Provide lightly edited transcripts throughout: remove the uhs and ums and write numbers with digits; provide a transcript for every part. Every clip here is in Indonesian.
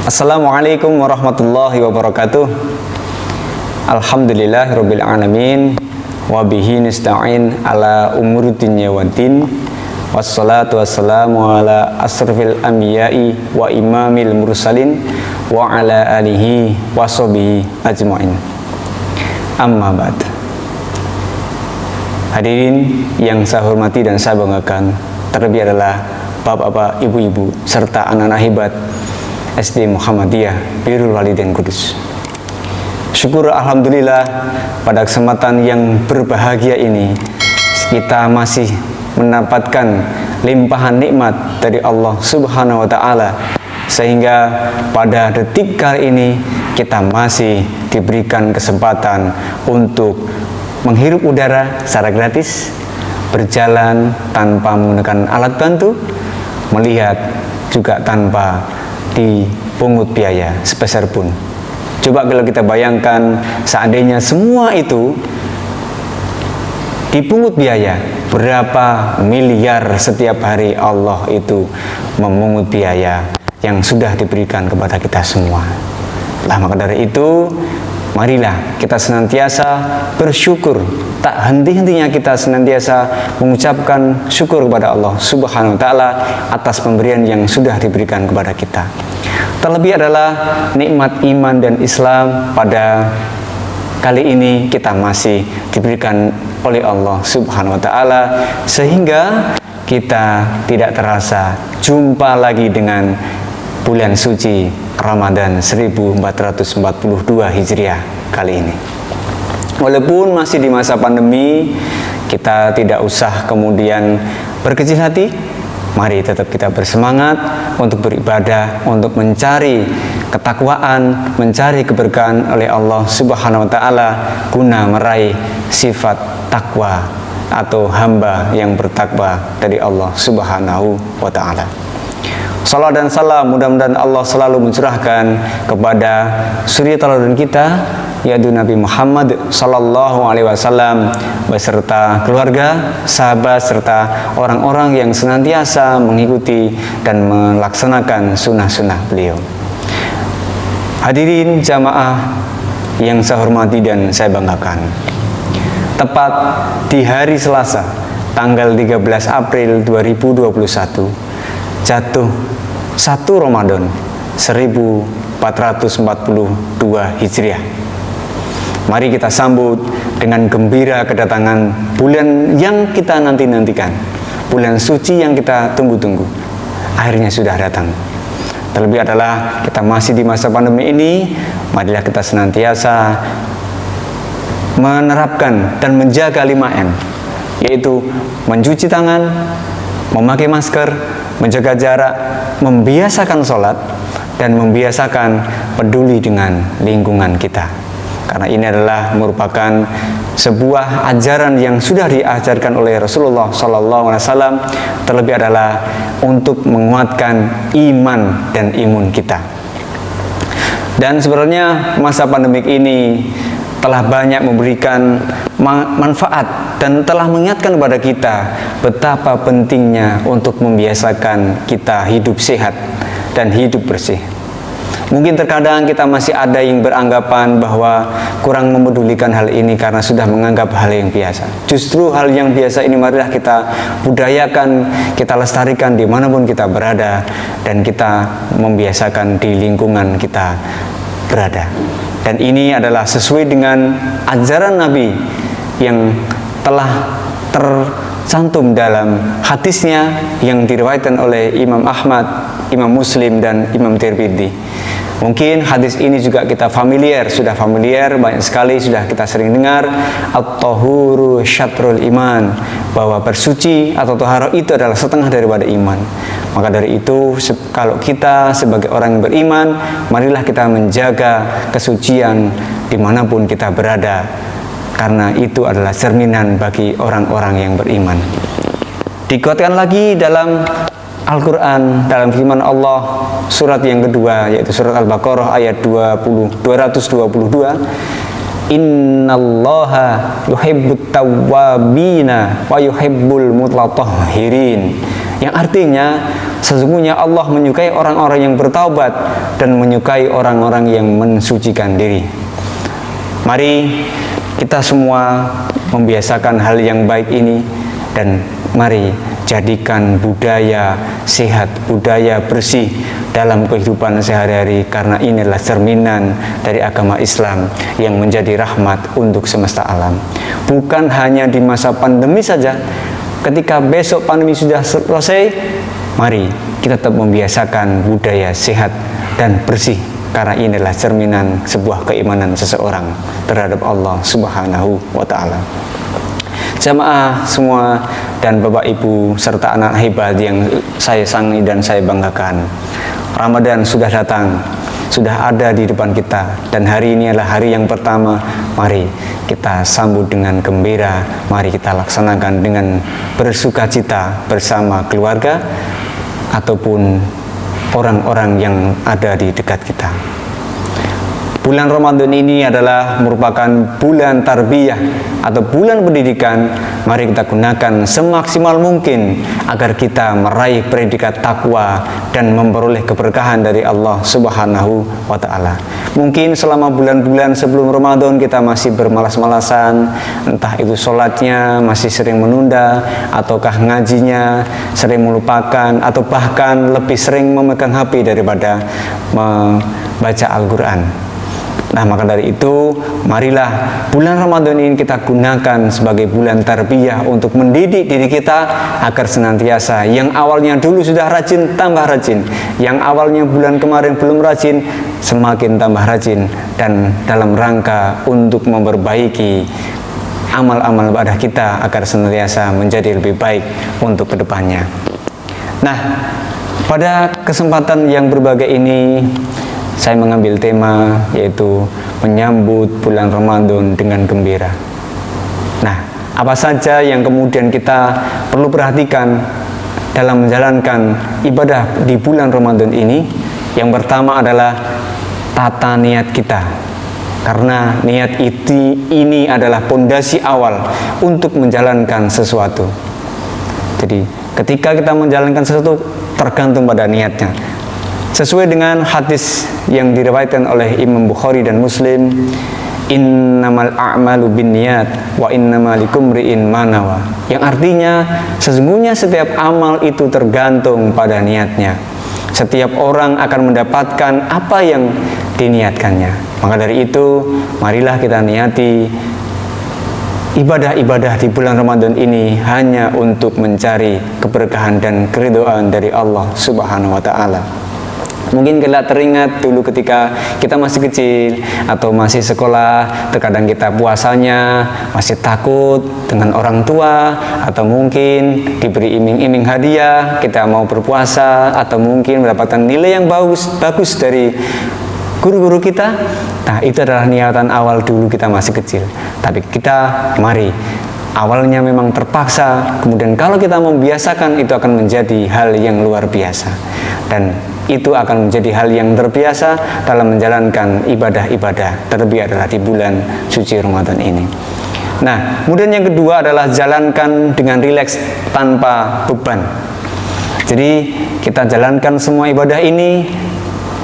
Assalamualaikum warahmatullahi wabarakatuh. Alhamdulillahirabbil alamin wa bihi nasta'in ala umuri dunya waddin. Wassalatu wassalamu ala asrofil anbiya'i wa imamil mursalin wa ala alihi wa sahbihi ajma'in. Amma ba'd. Hadirin yang saya hormati dan saya banggakan, terlebih adalah bapak-bapak, ibu-ibu serta anak-anak hebat SD Muhammadiyah Birrul Walidain Kudus. Syukur alhamdulillah pada kesempatan yang berbahagia ini kita masih mendapatkan limpahan nikmat dari Allah Subhanahu wa taala, sehingga pada detik kali ini kita masih diberikan kesempatan untuk menghirup udara secara gratis, berjalan tanpa menggunakan alat bantu, melihat juga tanpa dipungut biaya sepeser pun. Coba kalau kita bayangkan seandainya semua itu dipungut biaya, berapa miliar setiap hari Allah itu memungut biaya yang sudah diberikan kepada kita semua. Lah maka dari itu, marilah kita senantiasa bersyukur, tak henti-hentinya kita senantiasa mengucapkan syukur kepada Allah Subhanahu wa taala atas pemberian yang sudah diberikan kepada kita. Terlebih adalah nikmat iman dan Islam pada kali ini kita masih diberikan oleh Allah Subhanahu wa taala, sehingga kita tidak terasa jumpa lagi dengan bulan suci Ramadan 1442 Hijriah kali ini. Walaupun masih di masa pandemi, kita tidak usah kemudian berkecil hati. Mari tetap kita bersemangat untuk beribadah, untuk mencari ketakwaan, mencari keberkahan oleh Allah Subhanahu wa taala guna meraih sifat takwa atau hamba yang bertakwa dari Allah Subhanahu wa taala. Salam dan salam mudah-mudahan Allah selalu mencurahkan kepada suri tauladan kita, yaitu Nabi Muhammad sallallahu alaihi wasallam beserta keluarga, sahabat serta orang-orang yang senantiasa mengikuti dan melaksanakan sunnah-sunnah beliau. Hadirin jamaah yang saya hormati dan saya banggakan, tepat di hari Selasa tanggal 13 April 2021 jatuh 1 Ramadan 1442 Hijriah. Mari kita sambut dengan gembira kedatangan bulan yang kita nanti-nantikan, bulan suci yang kita tunggu-tunggu. Akhirnya sudah datang. Terlebih adalah kita masih di masa pandemi ini, marilah kita senantiasa menerapkan dan menjaga 5M, yaitu mencuci tangan, memakai masker, menjaga jarak, membiasakan sholat, dan membiasakan peduli dengan lingkungan kita. Karena ini adalah merupakan sebuah ajaran yang sudah diajarkan oleh Rasulullah SAW, terlebih adalah untuk menguatkan iman dan imun kita. Dan sebenarnya masa pandemik ini telah banyak memberikan manfaat dan telah mengingatkan kepada kita betapa pentingnya untuk membiasakan kita hidup sehat dan hidup bersih. Mungkin terkadang kita masih ada yang beranggapan bahwa kurang memedulikan hal ini karena sudah menganggap hal yang biasa. Justru hal yang biasa ini marilah kita budayakan, kita lestarikan dimanapun kita berada, dan kita membiasakan di lingkungan kita berada. Dan ini adalah sesuai dengan ajaran Nabi yang telah tercantum dalam hadisnya yang diriwayatkan oleh Imam Ahmad, Imam Muslim, dan Imam Tirmidzi. Mungkin hadis ini juga kita sudah familiar, banyak sekali sudah kita sering dengar, at-tahuru syatrul iman, bahwa bersuci atau taharah itu adalah setengah daripada iman. Maka dari itu, kalau kita sebagai orang yang beriman, marilah kita menjaga kesucian dimanapun kita berada, karena itu adalah cerminan bagi orang-orang yang beriman. Dikuatkan lagi dalam Al-Quran, dalam firman Allah surat yang kedua, yaitu surat Al-Baqarah ayat 222, Innallaha yuhibbut tawwabina wa yuhibbul mutatahhirin, yang artinya sesungguhnya Allah menyukai orang-orang yang bertaubat dan menyukai orang-orang yang mensucikan diri. Mari kita semua membiasakan hal yang baik ini, dan mari jadikan budaya sehat, budaya bersih dalam kehidupan sehari-hari, karena inilah cerminan dari agama Islam yang menjadi rahmat untuk semesta alam. Bukan hanya di masa pandemi saja, ketika besok pandemi sudah selesai, mari kita tetap membiasakan budaya sehat dan bersih, karena inilah cerminan sebuah keimanan seseorang terhadap Allah Subhanahu wa Ta'ala. Jamaah semua dan Bapak Ibu serta anak hebat yang saya sangi dan saya banggakan, Ramadan sudah datang, sudah ada di depan kita, dan hari ini adalah hari yang pertama. Mari kita sambut dengan gembira, mari kita laksanakan dengan bersukacita bersama keluarga ataupun orang-orang yang ada di dekat kita. Bulan Ramadan ini adalah merupakan bulan tarbiyah atau bulan pendidikan. Mari kita gunakan semaksimal mungkin agar kita meraih predikat takwa dan memperoleh keberkahan dari Allah Subhanahu wa Ta'ala. Mungkin selama bulan-bulan sebelum Ramadan kita masih bermalas-malasan, entah itu sholatnya masih sering menunda, ataukah ngajinya sering melupakan, atau bahkan lebih sering memegang HP daripada membaca Al-Quran. Nah, maka dari itu, marilah bulan Ramadan ini kita gunakan sebagai bulan tarbiyah untuk mendidik diri kita agar senantiasa yang awalnya dulu sudah rajin, tambah rajin. Yang awalnya bulan kemarin belum rajin, semakin tambah rajin. Dan dalam rangka untuk memperbaiki amal-amal ibadah kita agar senantiasa menjadi lebih baik untuk kedepannya. Nah, pada kesempatan yang berbahagia ini, saya mengambil tema yaitu menyambut bulan Ramadan dengan gembira. Nah, apa saja yang kemudian kita perlu perhatikan dalam menjalankan ibadah di bulan Ramadan ini? Yang pertama adalah tata niat kita, karena niat ini adalah pondasi awal untuk menjalankan sesuatu. Jadi ketika kita menjalankan sesuatu tergantung pada niatnya. Sesuai dengan hadis yang diriwayatkan oleh Imam Bukhari dan Muslim, innamal a'malu binniyat wa innamal likumri'in ma nawa, yang artinya sesungguhnya setiap amal itu tergantung pada niatnya. Setiap orang akan mendapatkan apa yang diniatkannya. Maka dari itu, marilah kita niati ibadah-ibadah di bulan Ramadan ini hanya untuk mencari keberkahan dan keridhaan dari Allah Subhanahu wa Ta'ala. Mungkin kita teringat dulu ketika kita masih kecil atau masih sekolah, terkadang kita puasanya masih takut dengan orang tua, atau mungkin diberi iming-iming hadiah kita mau berpuasa, atau mungkin mendapatkan nilai yang bagus dari guru-guru kita. Nah, itu adalah niatan awal dulu kita masih kecil. Tapi kita mari, awalnya memang terpaksa, kemudian kalau kita membiasakan itu akan menjadi hal yang luar biasa, dan itu akan menjadi hal yang terbiasa dalam menjalankan ibadah-ibadah, terlebih adalah di bulan suci Ramadan ini. Nah, kemudian yang kedua adalah jalankan dengan rileks tanpa beban. Jadi kita jalankan semua ibadah ini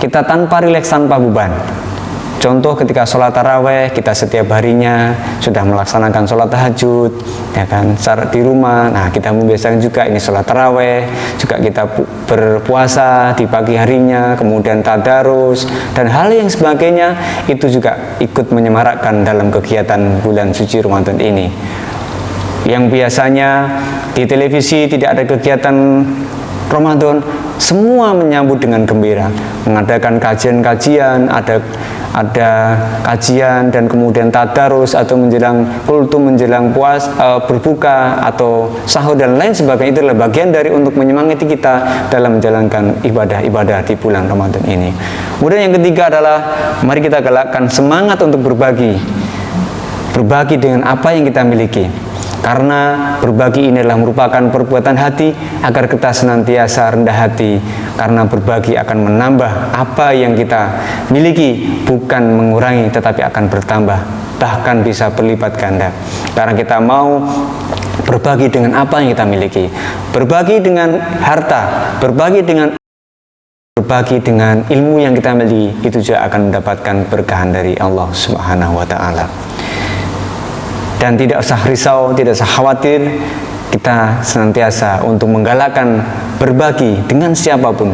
kita tanpa rileks, tanpa beban. Contoh ketika sholat taraweh, kita setiap harinya sudah melaksanakan sholat tahajud, ya kan, di rumah. Nah, kita membiasakan juga ini sholat taraweh, juga kita berpuasa di pagi harinya, kemudian tadarus dan hal yang sebagainya, itu juga ikut menyemarakkan dalam kegiatan bulan suci Ramadan ini. Yang biasanya di televisi tidak ada kegiatan Ramadan, semua menyambut dengan gembira, mengadakan kajian-kajian, ada kajian dan kemudian tadarus atau menjelang kultum, menjelang berbuka atau sahur dan lain sebagainya. Itu adalah bagian dari untuk menyemangati kita dalam menjalankan ibadah-ibadah di bulan Ramadan ini. Kemudian yang ketiga adalah mari kita galakkan semangat untuk berbagi dengan apa yang kita miliki. Karena berbagi ini adalah merupakan perbuatan hati agar kita senantiasa rendah hati, karena berbagi akan menambah apa yang kita miliki, bukan mengurangi tetapi akan bertambah, bahkan bisa berlipat ganda. Karena kita mau berbagi dengan apa yang kita miliki, berbagi dengan harta, berbagi dengan ilmu yang kita miliki, itu juga akan mendapatkan berkahan dari Allah Subhanahu wa Ta'ala. Dan tidak usah risau, tidak usah khawatir, kita senantiasa untuk menggalakkan berbagi dengan siapapun,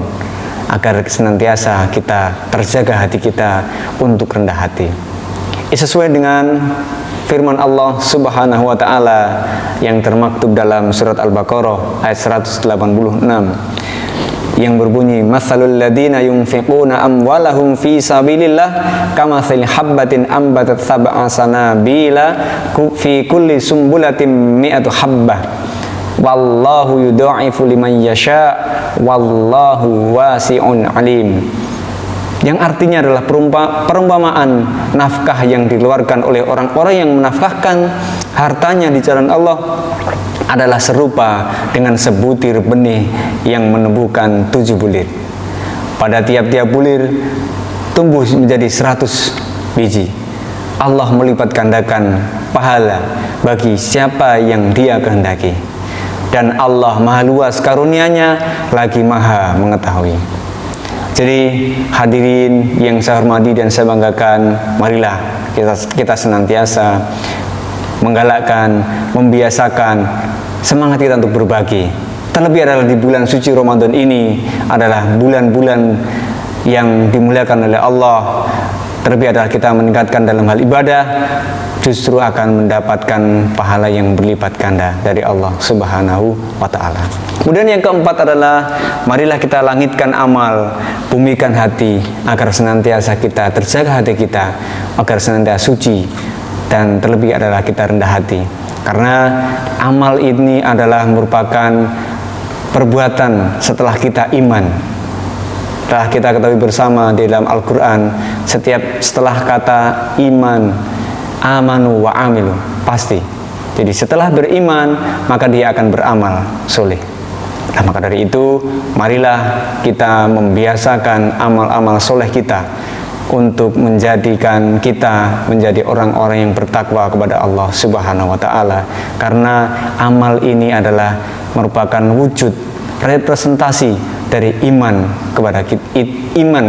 agar senantiasa kita terjaga hati kita untuk rendah hati. Sesuai dengan firman Allah Subhanahu wa Ta'ala yang termaktub dalam surat Al-Baqarah ayat 186 yang berbunyi, masalul ladina yunfiquna amwalahum fi sabilillah kamathali habbatin ambatat sab'a sanabila fi kulli sumbulatin mi'atu habbah wallahu yudha'ifu liman yasha wallahu wasi'un alim. Yang artinya adalah perumpamaan nafkah yang dikeluarkan oleh orang-orang yang menafkahkan hartanya di jalan Allah adalah serupa dengan sebutir benih yang menumbuhkan 7 bulir. Pada tiap-tiap bulir tumbuh menjadi 100 biji. Allah melipat gandakan pahala bagi siapa yang Dia kehendaki. Dan Allah maha luas karunia-Nya lagi maha mengetahui. Jadi hadirin yang saya hormati dan saya banggakan, marilah kita senantiasa menggalakkan, membiasakan semangat kita untuk berbagi. Terlebih adalah di bulan suci Ramadan ini adalah bulan-bulan yang dimuliakan oleh Allah. Terlebih adalah kita meningkatkan dalam hal ibadah, justru akan mendapatkan pahala yang berlipat ganda dari Allah Subhanahu wa Ta'ala. Kemudian yang keempat adalah marilah kita langitkan amal, bumikan hati agar senantiasa kita terjaga hati kita, agar senantiasa suci, dan terlebih adalah kita rendah hati. Karena amal ini adalah merupakan perbuatan setelah kita iman. Telah kita ketahui bersama di dalam Al-Quran, setelah kata iman, amanu wa amilu, pasti. Jadi setelah beriman, maka dia akan beramal soleh. Nah, maka dari itu, marilah kita membiasakan amal-amal soleh kita untuk menjadikan kita menjadi orang-orang yang bertakwa kepada Allah Subhanahu wa Ta'ala. Karena amal ini adalah merupakan wujud representasi dari iman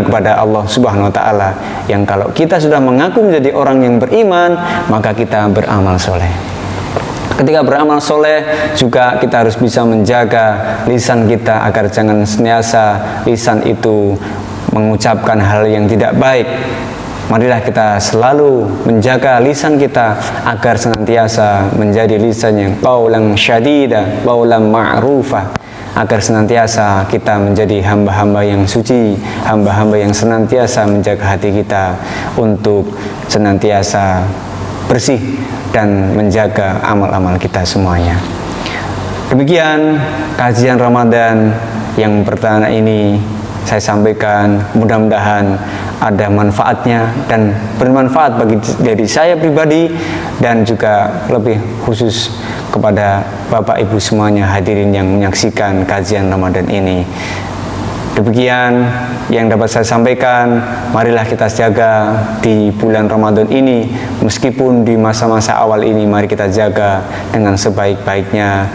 kepada Allah Subhanahu wa Ta'ala, yang kalau kita sudah mengaku menjadi orang yang beriman, maka kita beramal soleh. Ketika beramal soleh juga kita harus bisa menjaga lisan kita agar jangan senantiasa lisan itu mengucapkan hal yang tidak baik. Marilah kita selalu menjaga lisan kita agar senantiasa menjadi lisan yang qaulan syadida, qaulan ma'rufa, agar senantiasa kita menjadi hamba-hamba yang suci, hamba-hamba yang senantiasa menjaga hati kita untuk senantiasa bersih dan menjaga amal-amal kita semuanya. Demikian kajian Ramadan yang pertama ini saya sampaikan, mudah-mudahan ada manfaatnya dan bermanfaat bagi diri saya pribadi dan juga lebih khusus kepada Bapak Ibu semuanya hadirin yang menyaksikan kajian Ramadan ini. Demikian yang dapat saya sampaikan. Marilah kita jaga di bulan Ramadan ini, meskipun di masa-masa awal ini, mari kita jaga dengan sebaik-baiknya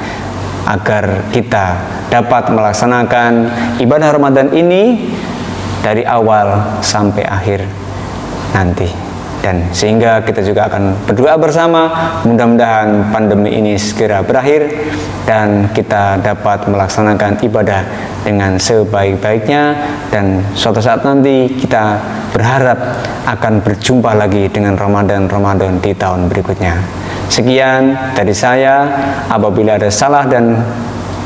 agar kita dapat melaksanakan ibadah Ramadan ini dari awal sampai akhir nanti. Dan sehingga kita juga akan berdoa bersama, mudah-mudahan pandemi ini segera berakhir dan kita dapat melaksanakan ibadah dengan sebaik-baiknya, dan suatu saat nanti kita berharap akan berjumpa lagi dengan Ramadan di tahun berikutnya. Sekian dari saya, apabila ada salah dan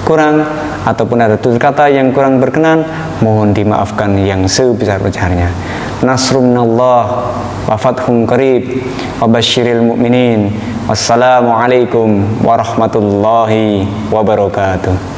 kurang ataupun ada tutur kata yang kurang berkenan, mohon dimaafkan yang sebesar-besarnya. Nasrun minallah wa fathun qarib wa basyiril mu'minin. Wassalamualaikum warahmatullahi wabarakatuh.